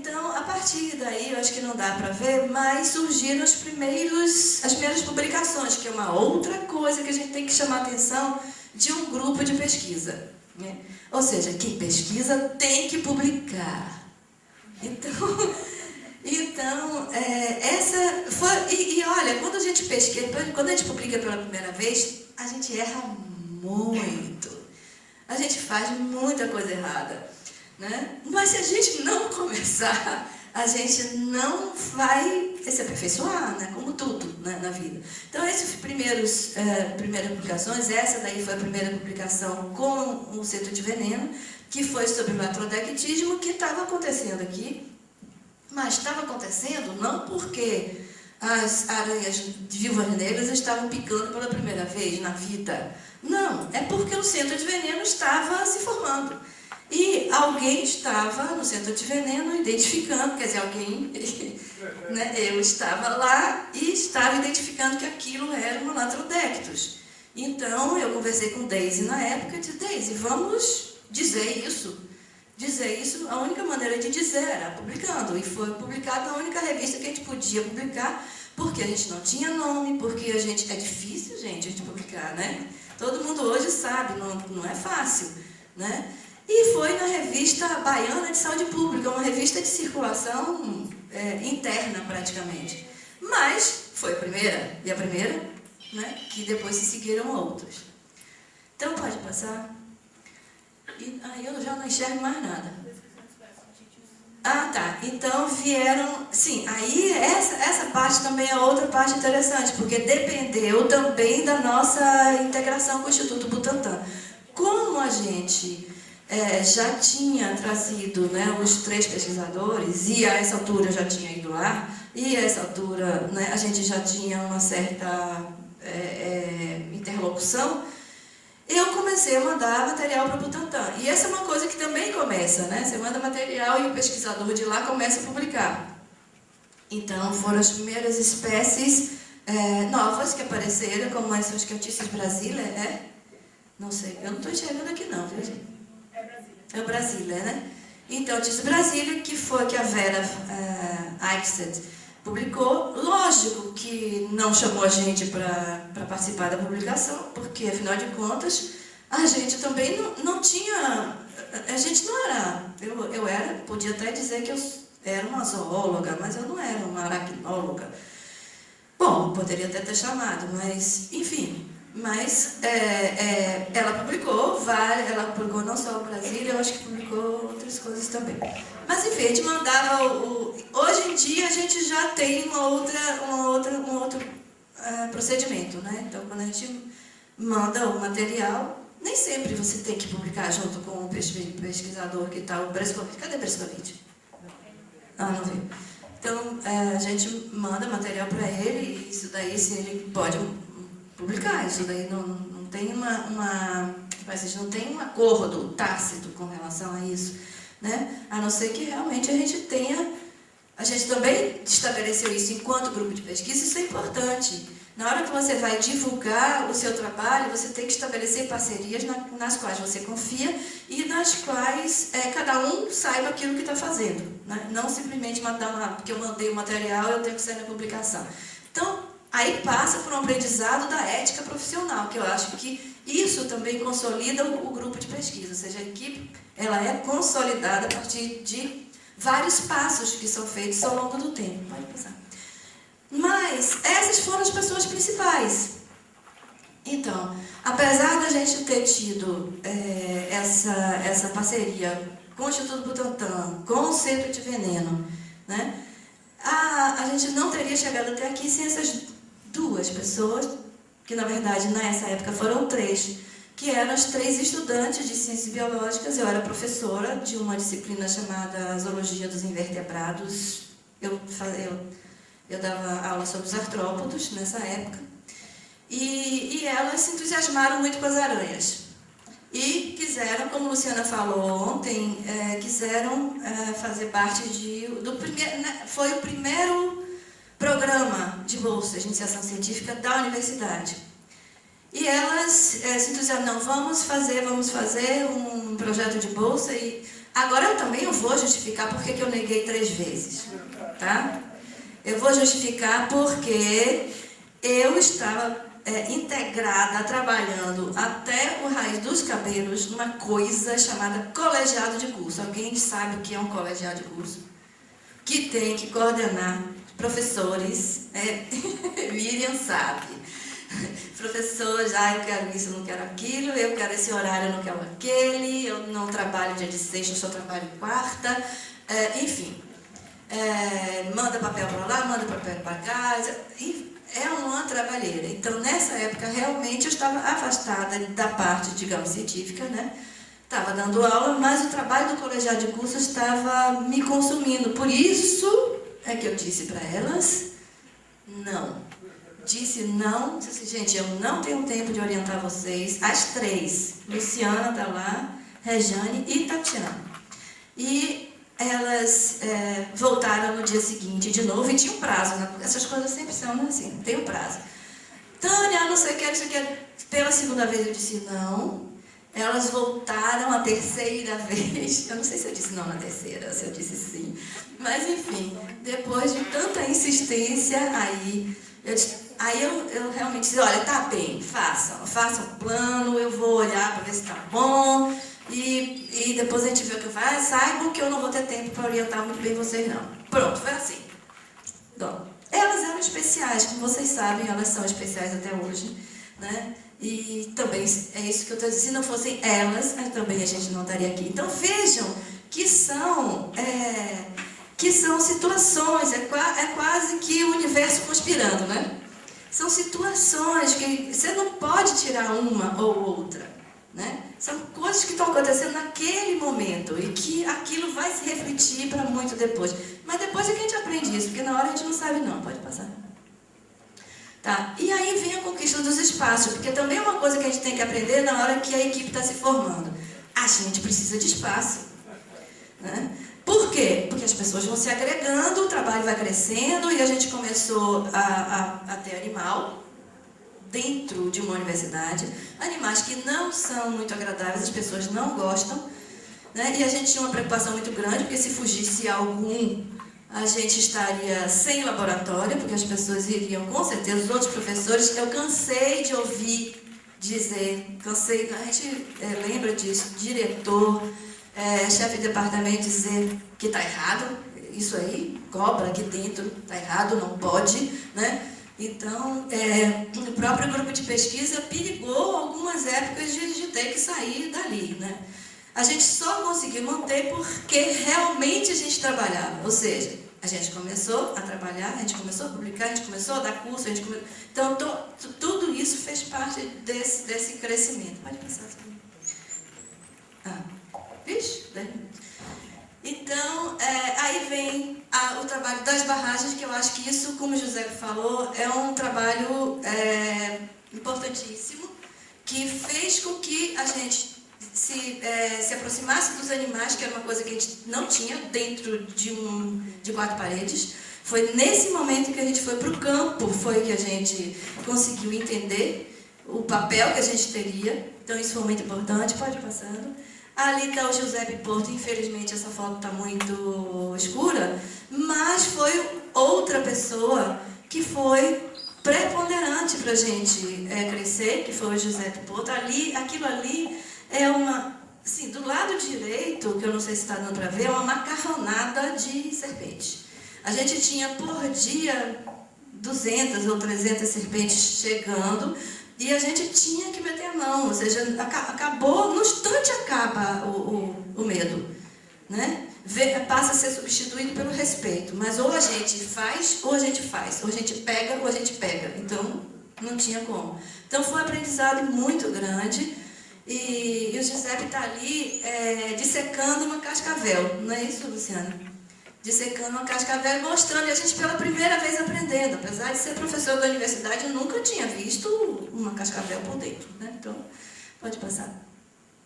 Então, a partir daí, eu acho que não dá para ver, mas surgiram as primeiras publicações, que é uma outra coisa que a gente tem que chamar a atenção de um grupo de pesquisa, né? Ou seja, quem pesquisa tem que publicar. Então, essa foi... E olha, quando a gente pesquisa, quando a gente publica pela primeira vez, a gente erra muito. A gente faz muita coisa errada, né? Mas se a gente não começar, a gente não vai se aperfeiçoar, né? Como tudo, né, na vida. Então, essas primeiras publicações, essa daí foi a primeira publicação com o Centro de Veneno, que foi sobre o macrodectismo, que estava acontecendo aqui, mas estava acontecendo não porque as aranhas de viúvas negras estavam picando pela primeira vez na vida. Não, é porque o Centro de Veneno estava se formando. E alguém estava no Centro de Veneno identificando, quer dizer, alguém, né, eu estava lá e estava identificando que aquilo era uma Latrodectus. Então, eu conversei com Daisy na época e disse, Daisy, vamos dizer isso. Dizer isso, a única maneira de dizer era publicando. E foi publicado na única revista que a gente podia publicar, porque a gente não tinha nome, porque a gente... É difícil, gente, a gente publicar, né? Todo mundo hoje sabe, não é fácil, né? E foi na revista Baiana de Saúde Pública, uma revista de circulação interna, praticamente. Mas foi a primeira, e a primeira, né, que depois se seguiram outras. Então, pode passar. E aí eu já não enxergo mais nada. Ah, tá. Então vieram... Sim, aí essa parte também é outra parte interessante, porque dependeu também da nossa integração com o Instituto Butantan. Como a gente já tinha trazido, né, os 3 pesquisadores, e a essa altura eu já tinha ido lá, e a essa altura, né, a gente já tinha uma certa interlocução, eu comecei a mandar material para o Butantan. E essa é uma coisa que também começa, né? Você manda material e o pesquisador de lá começa a publicar. Então, foram as primeiras espécies novas que apareceram, como as Scatissus brasileia, Não sei, eu não estou enxergando aqui não, viu, gente? É Brasília. É o Brasília, né? Então, disse Brasília, que foi que a Vera Eichstätt publicou. Lógico que não chamou a gente para participar da publicação, porque, afinal de contas, a gente também não tinha... A gente não era... Eu podia até dizer que eu era uma zoóloga, mas eu não era uma aracnóloga. Bom, poderia até ter chamado, mas, enfim... Mas ela publicou não só o Brasília, eu acho que publicou outras coisas também. Mas enfim, a gente mandava hoje em dia a gente já tem um outro procedimento, né? Então, quando a gente manda o material, nem sempre você tem que publicar junto com o pesquisador que está, o Brescovitch. Cadê o Brescovitch? Ah, não viu. Então, a gente manda material para ele, e isso daí, se ele pode publicar, isso daí não tem não tem um acordo tácito com relação a isso, né? A não ser que realmente a gente também estabeleceu isso enquanto grupo de pesquisa, isso é importante. Na hora que você vai divulgar o seu trabalho, você tem que estabelecer parcerias nas quais você confia e nas quais cada um saiba aquilo que está fazendo, né? Não simplesmente porque eu mandei o material, eu tenho que sair na publicação. Então, aí passa por um aprendizado da ética profissional, que eu acho que isso também consolida o grupo de pesquisa, ou seja, a equipe ela é consolidada a partir de vários passos que são feitos ao longo do tempo. Pode passar. Mas essas foram as pessoas principais. Então, apesar da gente ter tido essa parceria com o Instituto Butantan, com o Centro de Veneno, né, a gente não teria chegado até aqui sem essas 2 pessoas, que na verdade nessa época foram 3, que eram as 3 estudantes de ciências biológicas. Eu era professora de uma disciplina chamada Zoologia dos Invertebrados. Eu dava aula sobre os artrópodos nessa época. E elas se entusiasmaram muito com as aranhas. E quiseram, como a Luciana falou ontem, quiseram fazer parte do primeiro... Né, foi o primeiro programa de bolsa de iniciação científica da universidade. E elas se entusiasmaram, não, vamos fazer um projeto de bolsa. E Agora eu também não vou justificar porque que eu neguei 3 vezes, tá? Eu vou justificar porque eu estava integrada, trabalhando até o raiz dos cabelos numa coisa chamada colegiado de curso. Alguém sabe o que é um colegiado de curso? Que tem que coordenar professores, Miriam sabe. Professores, eu quero isso, eu não quero aquilo, eu quero esse horário, eu não quero aquele, eu não trabalho dia de sexta, eu só trabalho quarta, enfim. Manda papel para lá, manda papel para cá, é uma trabalheira. Então, nessa época, realmente, eu estava afastada da parte, digamos, científica, né? Estava dando aula, mas o trabalho do colegiado de curso estava me consumindo. Por isso é que eu disse para elas, não. Disse não, disse assim, gente, eu não tenho tempo de orientar vocês. As 3, Luciana está lá, Rejane e Tatiana. E elas voltaram no dia seguinte de novo e tinha um prazo, né? Essas coisas sempre são assim, tem um prazo. Tânia, não sei o que, não sei o que. Pela segunda vez eu disse não. Elas voltaram a terceira vez. Eu não sei se eu disse não na terceira, se eu disse sim. Mas enfim, depois de tanta insistência, aí eu realmente disse, olha, tá bem, façam um plano, eu vou olhar para ver se tá bom. E depois a gente vê o que vai. Saibam que eu não vou ter tempo para orientar muito bem vocês, não. Pronto, foi assim. Bom, elas eram especiais, como vocês sabem, elas são especiais até hoje, né? E também é isso que eu estou dizendo, se não fossem elas, também a gente não estaria aqui. Então vejam que são situações, é quase que o universo conspirando, né? São situações que você não pode tirar uma ou outra. Né? São coisas que estão acontecendo naquele momento e que aquilo vai se refletir para muito depois. Mas depois é que a gente aprende isso, porque na hora a gente não sabe não, pode passar. Tá? E aí vem a conquista dos espaços, porque também é uma coisa que a gente tem que aprender na hora que a equipe está se formando. A gente precisa de espaço. Né? Por quê? Porque as pessoas vão se agregando, o trabalho vai crescendo e a gente começou a ter animal dentro de uma universidade, animais que não são muito agradáveis, as pessoas não gostam, né? E a gente tinha uma preocupação muito grande, porque se fugisse algum, a gente estaria sem laboratório, porque as pessoas iriam, com certeza, os outros professores, eu cansei de ouvir dizer, a gente lembra disso, diretor, chefe de departamento dizer que está errado, isso aí, cobra aqui dentro, está errado, não pode, né? Então, o próprio grupo de pesquisa perigou algumas épocas de ter que sair dali, né? A gente só conseguiu manter porque realmente a gente trabalhava, ou seja, a gente começou a trabalhar, a gente começou a publicar, a gente começou a dar curso, então tudo isso fez parte desse crescimento. Pode passar. Vixe, 10 minutos. Então, aí vem o trabalho das barragens, que eu acho que isso, como o José falou, é um trabalho importantíssimo, que fez com que a gente se aproximasse dos animais, que era uma coisa que a gente não tinha dentro de 4 paredes. Foi nesse momento que a gente foi para o campo, foi que a gente conseguiu entender o papel que a gente teria. Então, isso foi muito importante. Pode ir passando. Ali está o Giuseppe Porto, infelizmente essa foto está muito escura, mas foi outra pessoa que foi preponderante para a gente crescer, que foi o Giuseppe Porto. Aquilo ali é assim, do lado direito, que eu não sei se está dando para ver, é uma macarronada de serpente. A gente tinha por dia 200 ou 300 serpentes chegando, e a gente tinha que meter a mão, ou seja, acabou, no instante acaba o medo, né? Passa a ser substituído pelo respeito, mas ou a gente faz, ou a gente faz, ou a gente pega, ou a gente pega, então não tinha como. Então foi um aprendizado muito grande, e o Giuseppe está ali dissecando uma cascavel, não é isso, Luciana? Dissecando uma cascavel e mostrando, e a gente pela primeira vez aprendendo. Apesar de ser professor da universidade, eu nunca tinha visto uma cascavel por dentro, né? Então, pode passar.